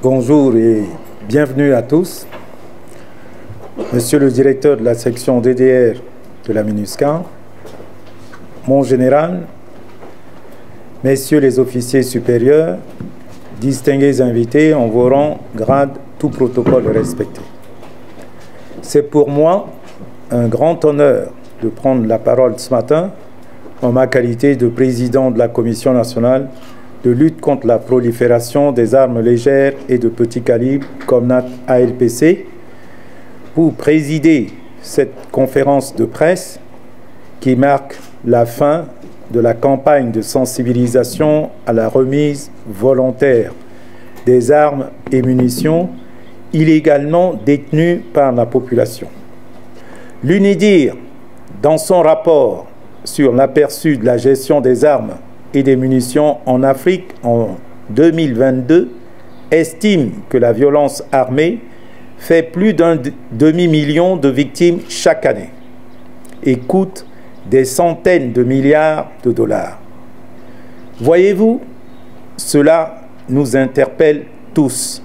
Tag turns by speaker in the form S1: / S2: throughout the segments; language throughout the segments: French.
S1: Bonjour et bienvenue à tous. Monsieur le directeur de la section DDR de la MINUSCA, mon général, messieurs les officiers supérieurs, distingués invités en vos rangs, grades, tout protocole respecté. C'est pour moi un grand honneur de prendre la parole ce matin en ma qualité de président de la Commission nationale de lutte contre la prolifération des armes légères et de petit calibre, COMNAT ALPC, pour présider cette conférence de presse qui marque la fin de la campagne de sensibilisation à la remise volontaire des armes et munitions illégalement détenues par la population. L'UNIDIR, dans son rapport sur l'aperçu de la gestion des armes et des munitions en Afrique en 2022, estime que la violence armée fait plus d'un demi-million de victimes chaque année et coûte des centaines de milliards de dollars. Voyez-vous, cela nous interpelle tous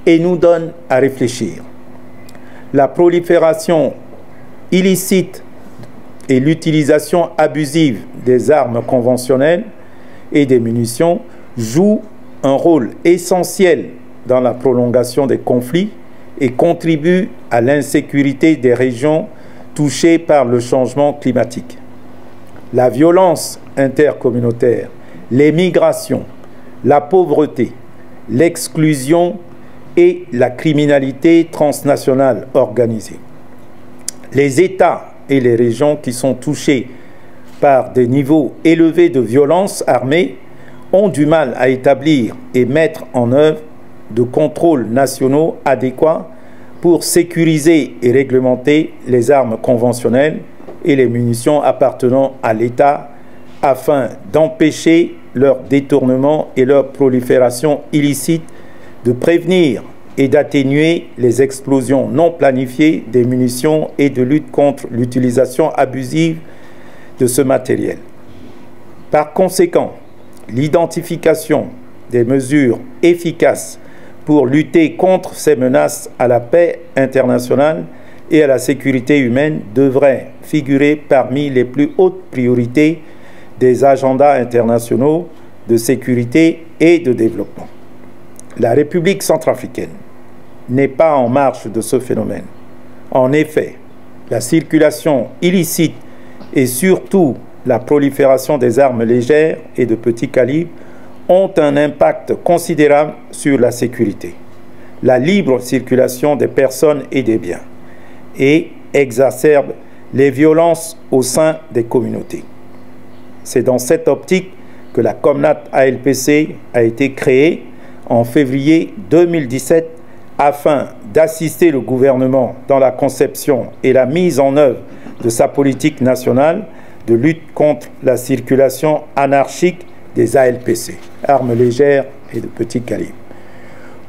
S1: et nous donne à réfléchir. La prolifération illicite et l'utilisation abusive des armes conventionnelles et des munitions jouent un rôle essentiel dans la prolongation des conflits et contribuent à l'insécurité des régions touchées par le changement climatique. La violence intercommunautaire, les migrations, la pauvreté, l'exclusion et la criminalité transnationale organisée. Les États et les régions qui sont touchées par des niveaux élevés de violence armée ont du mal à établir et mettre en œuvre de contrôles nationaux adéquats pour sécuriser et réglementer les armes conventionnelles et les munitions appartenant à l'État afin d'empêcher leur détournement et leur prolifération illicite, de prévenir et d'atténuer les explosions non planifiées des munitions et de lutte contre l'utilisation abusive de ce matériel. Par conséquent, l'identification des mesures efficaces pour lutter contre ces menaces à la paix internationale et à la sécurité humaine devrait figurer parmi les plus hautes priorités des agendas internationaux de sécurité et de développement. La République centrafricaine n'est pas en marge de ce phénomène. En effet, la circulation illicite et surtout la prolifération des armes légères et de petit calibre ont un impact considérable sur la sécurité, la libre circulation des personnes et des biens, et exacerbent les violences au sein des communautés. C'est dans cette optique que la COMNAT ALPC a été créée en février 2017 afin d'assister le gouvernement dans la conception et la mise en œuvre de sa politique nationale de lutte contre la circulation anarchique des ALPC, armes légères et de petit calibre.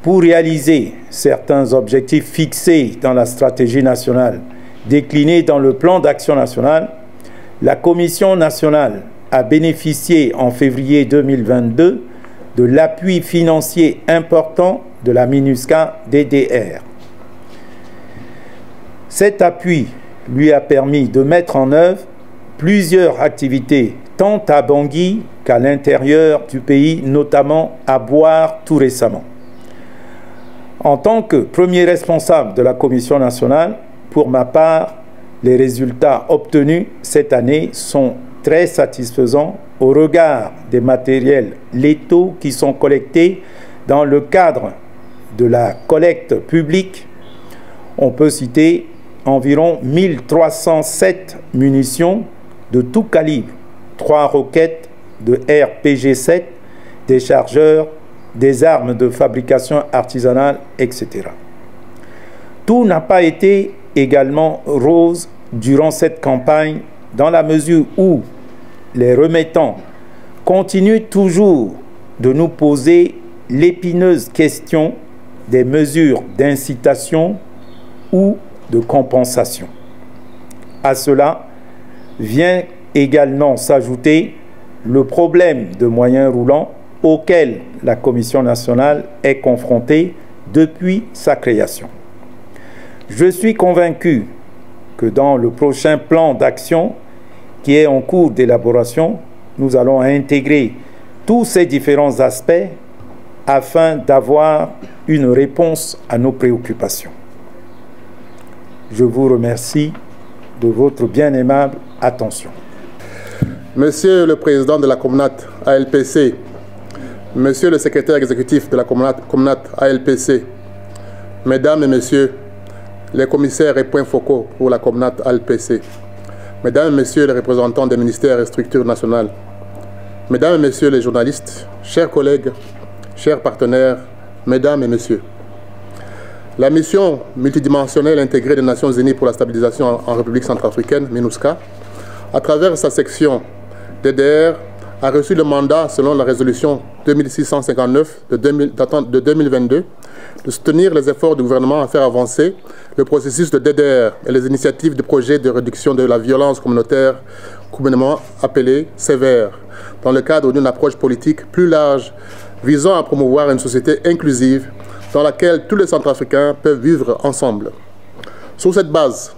S1: Pour réaliser certains objectifs fixés dans la stratégie nationale déclinée dans le plan d'action national, la Commission nationale a bénéficié en février 2022 de l'appui financier important de la MINUSCA DDR. Cet appui lui a permis de mettre en œuvre plusieurs activités, tant à Bangui qu'à l'intérieur du pays, notamment à Boire tout récemment. En tant que premier responsable de la Commission nationale, pour ma part, les résultats obtenus cette année sont très satisfaisants au regard des matériels létaux qui sont collectés dans le cadre de la collecte publique. On peut citer environ 1307 munitions de tout calibre, 3 roquettes de RPG-7, des chargeurs, des armes de fabrication artisanale, etc. Tout n'a pas été également rose durant cette campagne, dans la mesure où les remettants continuent toujours de nous poser l'épineuse question des mesures d'incitation ou de compensation. À cela vient également s'ajouter le problème de moyens roulants auxquels la Commission nationale est confrontée depuis sa création. Je suis convaincu que dans le prochain plan d'action qui est en cours d'élaboration, nous allons intégrer tous ces différents aspects afin d'avoir une réponse à nos préoccupations. Je vous remercie de votre bien aimable attention.
S2: Monsieur le Président de la Comnat ALPC, Monsieur le Secrétaire exécutif de la Comnat ALPC, Mesdames et Messieurs les commissaires et points focaux pour la Comnat ALPC, Mesdames et Messieurs les représentants des ministères et structures nationales, Mesdames et Messieurs les journalistes, chers collègues, chers partenaires, Mesdames et Messieurs, la mission multidimensionnelle intégrée des Nations Unies pour la stabilisation en République centrafricaine, MINUSCA, à travers sa section DDR, a reçu le mandat, selon la résolution 2659 de 2022, de soutenir les efforts du gouvernement à faire avancer le processus de DDR et les initiatives de projets de réduction de la violence communautaire, communément appelée CVR, dans le cadre d'une approche politique plus large visant à promouvoir une société inclusive dans laquelle tous les Centrafricains peuvent vivre ensemble. Sur cette base,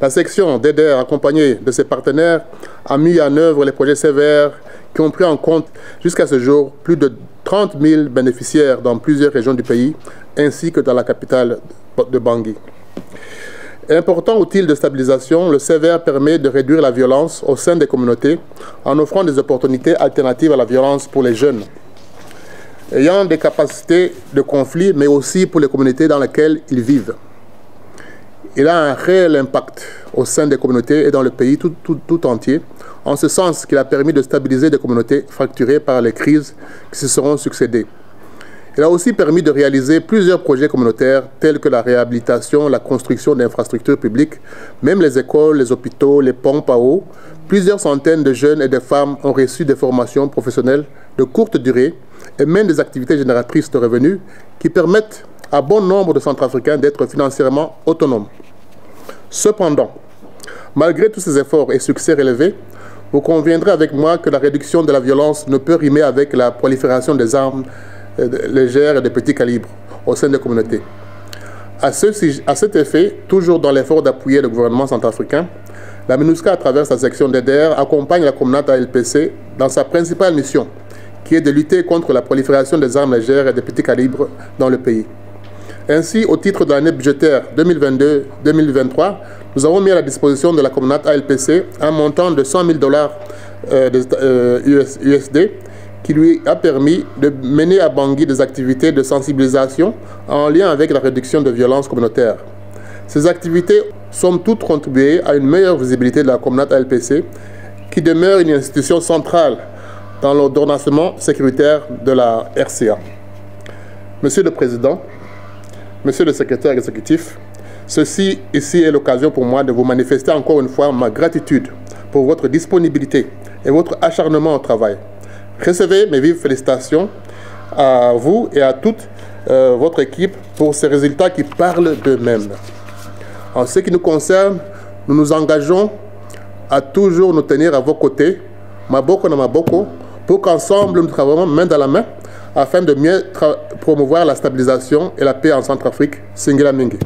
S2: la section DDR, accompagnée de ses partenaires, a mis en œuvre les projets CVR qui ont pris en compte jusqu'à ce jour plus de 30 000 bénéficiaires dans plusieurs régions du pays, ainsi que dans la capitale de Bangui. Important outil de stabilisation, le CVR permet de réduire la violence au sein des communautés en offrant des opportunités alternatives à la violence pour les jeunes ayant des capacités de conflit, mais aussi pour les communautés dans lesquelles ils vivent. Il a un réel impact au sein des communautés et dans le pays tout entier, en ce sens qu'il a permis de stabiliser des communautés fracturées par les crises qui se seront succédées. Il a aussi permis de réaliser plusieurs projets communautaires tels que la réhabilitation, la construction d'infrastructures publiques, même les écoles, les hôpitaux, les pompes à eau. Plusieurs centaines de jeunes et de femmes ont reçu des formations professionnelles de courte durée et mènent des activités génératrices de revenus qui permettent à bon nombre de Centrafricains d'être financièrement autonomes. Cependant, malgré tous ces efforts et succès relevés, vous conviendrez avec moi que la réduction de la violence ne peut rimer avec la prolifération des armes légères et de petits calibres au sein des communautés. À cet effet, toujours dans l'effort d'appuyer le gouvernement centrafricain, la MINUSCA, à travers sa section DDR, accompagne la Comnat ALPC dans sa principale mission, qui est de lutter contre la prolifération des armes légères et de petits calibres dans le pays. Ainsi, au titre de l'année budgétaire 2022-2023, nous avons mis à la disposition de la Comnat ALPC un montant de $100 000 USD qui lui a permis de mener à Bangui des activités de sensibilisation en lien avec la réduction de violences communautaires. Ces activités sont toutes contribuées à une meilleure visibilité de la Comnat ALPC, qui demeure une institution centrale dans l'ordonnancement sécuritaire de la RCA. Monsieur le Président, Monsieur le Secrétaire exécutif, ceci ici est l'occasion pour moi de vous manifester encore une fois ma gratitude pour votre disponibilité et votre acharnement au travail. Recevez mes vives félicitations à vous et à toute votre équipe pour ces résultats qui parlent d'eux-mêmes. En ce qui nous concerne, nous nous engageons à toujours nous tenir à vos côtés, Maboko na Maboko, pour qu'ensemble nous travaillons main dans la main afin de mieux promouvoir la stabilisation et la paix en Centrafrique. Singila Mingi.